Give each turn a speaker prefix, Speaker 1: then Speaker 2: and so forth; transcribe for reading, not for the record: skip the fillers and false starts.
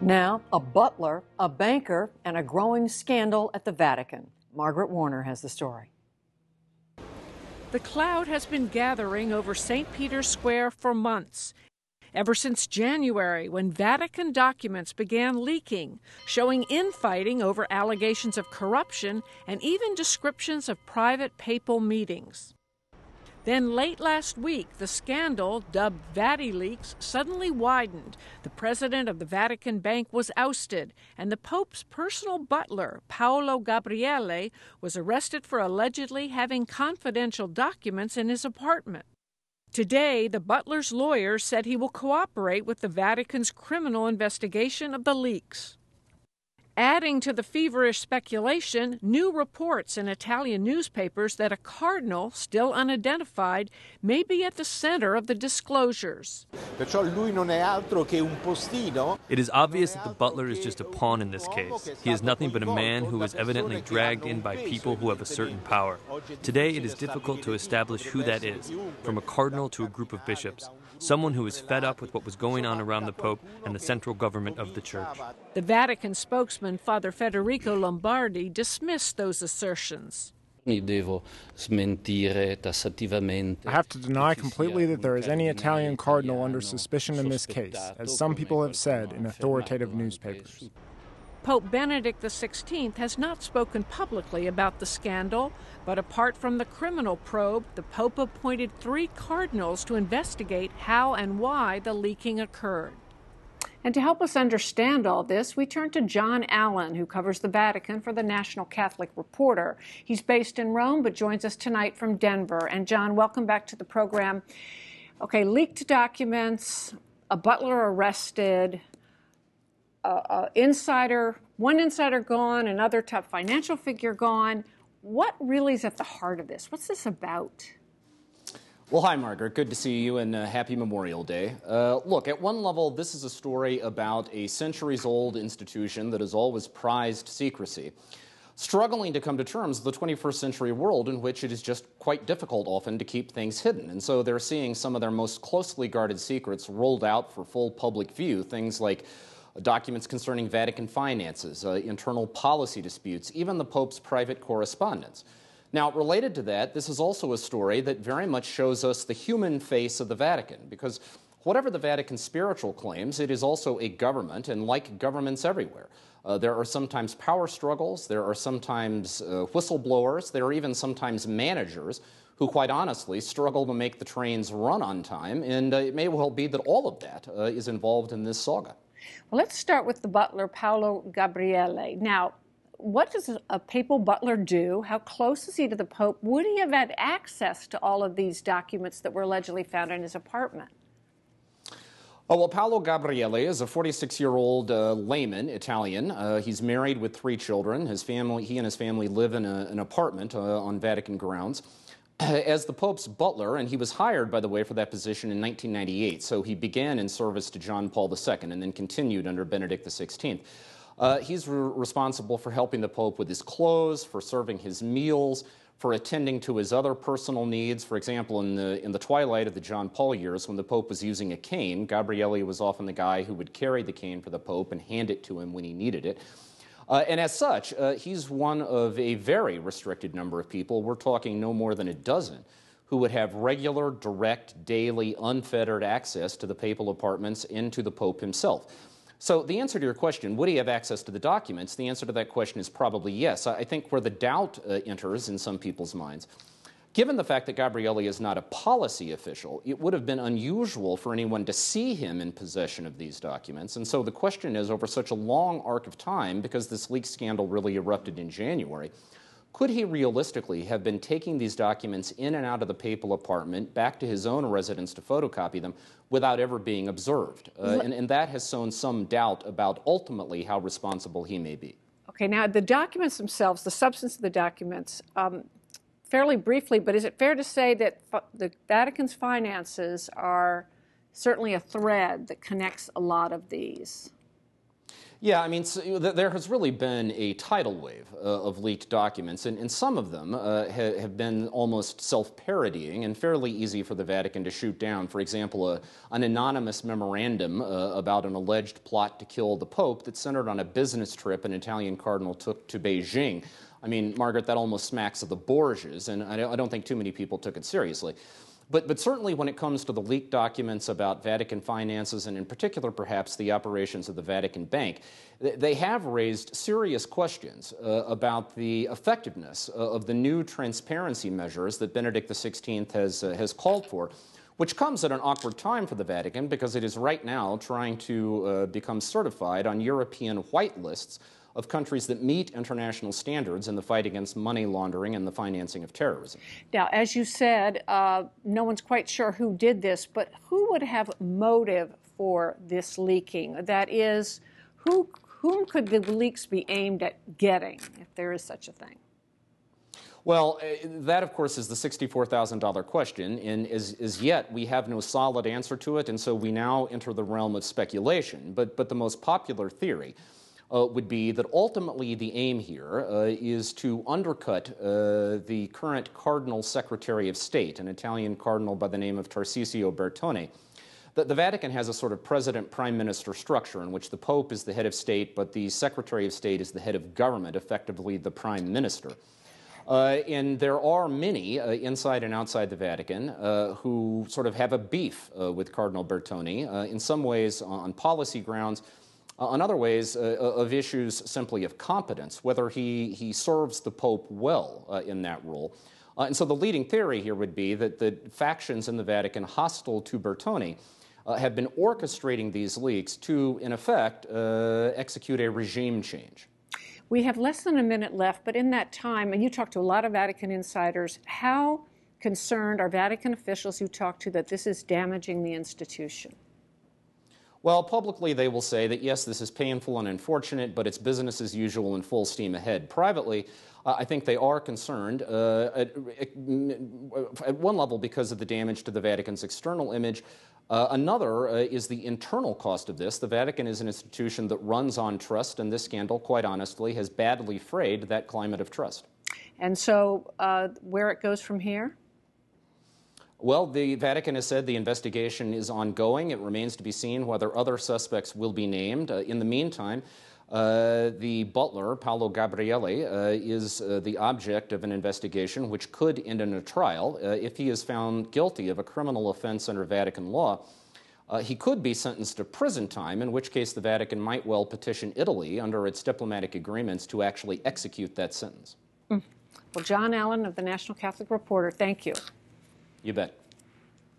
Speaker 1: Now, a butler, a banker, and a growing scandal at the Vatican. Margaret Warner has the story.
Speaker 2: The cloud has been gathering over St. Peter's Square for months, ever since January, when Vatican documents began leaking, showing infighting over allegations of corruption and even descriptions of private papal meetings. Then late last week, the scandal, dubbed VatiLeaks, suddenly widened. The president of the Vatican Bank was ousted, and the Pope's personal butler, Paolo Gabriele, was arrested for allegedly having confidential documents in his apartment. Today, the butler's lawyer said he will cooperate with the Vatican's criminal investigation of the leaks. Adding to the feverish speculation, new reports in Italian newspapers that a cardinal, still unidentified, may be at the center of the disclosures.
Speaker 3: It
Speaker 4: is obvious that the butler is just a pawn in this case. He is nothing but a man who was evidently dragged in by people who have a certain power. Today, it is difficult to establish who that is, from a cardinal to a group of bishops, someone who is fed up with what was going on around the Pope and the central government of the Church.
Speaker 2: The Vatican spokesman, Father Federico Lombardi, dismissed those assertions.
Speaker 5: I
Speaker 6: have to deny completely that there is any Italian cardinal under suspicion in this case, as some people have said in authoritative newspapers.
Speaker 2: Pope Benedict XVI has not spoken publicly about the scandal, but apart from the criminal probe, the Pope appointed 3 cardinals to investigate how and why the leaking occurred. And to help us understand all this, we turn to John Allen, who covers the Vatican for the National Catholic Reporter. He's based in Rome, but joins us tonight from Denver. And John, welcome back to the program. Okay, leaked documents, a butler arrested, one insider gone, another top financial figure gone. What really is at the heart of this? What's this about?
Speaker 7: Well, hi, Margaret. Good to see you, and happy Memorial Day. Look, at one level, this is a story about a centuries-old institution that has always prized secrecy, struggling to come to terms with the 21st century world in which it is just quite difficult often to keep things hidden. And so they're seeing some of their most closely guarded secrets rolled out for full public view, things like documents concerning Vatican finances, internal policy disputes, even the Pope's private correspondence. Now, related to that, this is also a story that very much shows us the human face of the Vatican, because whatever the Vatican's spiritual claims, it is also a government, and like governments everywhere, there are sometimes power struggles, there are sometimes whistleblowers, there are even sometimes managers who, quite honestly, struggle to make the trains run on time, and it may well be that all of that is involved in this saga.
Speaker 2: Well, let's start with the butler, Paolo Gabriele. Now, what does a papal butler do? How close is he to the Pope? Would he have had access to all of these documents that were allegedly found in his apartment?
Speaker 7: Oh, well, Paolo Gabriele is a 46-year-old layman, Italian. He's married with 3 children. He and his family live in an apartment on Vatican grounds. As the Pope's butler, and he was hired, by the way, for that position in 1998, so he began in service to John Paul II and then continued under Benedict XVI. He's responsible for helping the Pope with his clothes, for serving his meals, for attending to his other personal needs. For example, in the twilight of the John Paul years, when the Pope was using a cane, Gabriele was often the guy who would carry the cane for the Pope and hand it to him when he needed it. And as such, he's one of a very restricted number of people. We're talking no more than a dozen who would have regular, direct, daily, unfettered access to the papal apartments and to the Pope himself. So the answer to your question, would he have access to the documents? The answer to that question is probably yes. I think where the doubt enters in some people's minds, given the fact that Gabriele is not a policy official, it would have been unusual for anyone to see him in possession of these documents. And so the question is, over such a long arc of time, because this leak scandal really erupted in January, could he realistically have been taking these documents in and out of the papal apartment, back to his own residence to photocopy them, without ever being observed? And that has sown some doubt about ultimately how responsible he may be.
Speaker 2: Okay, now the documents themselves, the substance of the documents, fairly briefly, but is it fair to say that the Vatican's finances are certainly a thread that connects a lot of these?
Speaker 7: Yeah, I mean, there has really been a tidal wave of leaked documents, and some of them have been almost self-parodying and fairly easy for the Vatican to shoot down. For example, an anonymous memorandum about an alleged plot to kill the Pope that centered on a business trip an Italian cardinal took to Beijing. I mean, Margaret, that almost smacks of the Borgias, and I don't think too many people took it seriously. But certainly when it comes to the leaked documents about Vatican finances, and in particular perhaps the operations of the Vatican Bank, they have raised serious questions about the effectiveness of the new transparency measures that Benedict XVI has called for, which comes at an awkward time for the Vatican because it is right now trying to become certified on European white lists of countries that meet international standards in the fight against money laundering and the financing of terrorism.
Speaker 2: Now, as you said, no one's quite sure who did this, but who would have motive for this leaking? That is, whom could the leaks be aimed at getting, if there is such a thing?
Speaker 7: Well, that, of course, is the $64,000 question, and as yet we have no solid answer to it, and so we now enter the realm of speculation. But the most popular theory would be that ultimately the aim here is to undercut the current Cardinal Secretary of State, an Italian cardinal by the name of Tarcisio Bertone. The Vatican has a sort of president-prime minister structure in which the Pope is the head of state, but the Secretary of State is the head of government, effectively the prime minister. And there are many inside and outside the Vatican who sort of have a beef with Cardinal Bertone, in some ways on policy grounds, on other ways of issues simply of competence, whether he serves the Pope well in that role. And so the leading theory here would be that the factions in the Vatican hostile to Bertone have been orchestrating these leaks to, in effect, execute a regime change.
Speaker 2: We have less than a minute left, but in that time, and you talked to a lot of Vatican insiders, how concerned are Vatican officials you talk to that this is damaging the institution?
Speaker 7: Well, publicly they will say that, yes, this is painful and unfortunate, but it's business as usual and full steam ahead. Privately, I think they are concerned at one level because of the damage to the Vatican's external image. Another is the internal cost of this. The Vatican is an institution that runs on trust, and this scandal, quite honestly, has badly frayed that climate of trust.
Speaker 2: And so where it goes from here?
Speaker 7: Well, the Vatican has said the investigation is ongoing. It remains to be seen whether other suspects will be named. In the meantime, the butler, Paolo Gabriele, is the object of an investigation which could end in a trial. If he is found guilty of a criminal offense under Vatican law, he could be sentenced to prison time, in which case the Vatican might well petition Italy under its diplomatic agreements to actually execute that sentence.
Speaker 2: Well, John Allen of the National Catholic Reporter, thank you.
Speaker 7: You bet.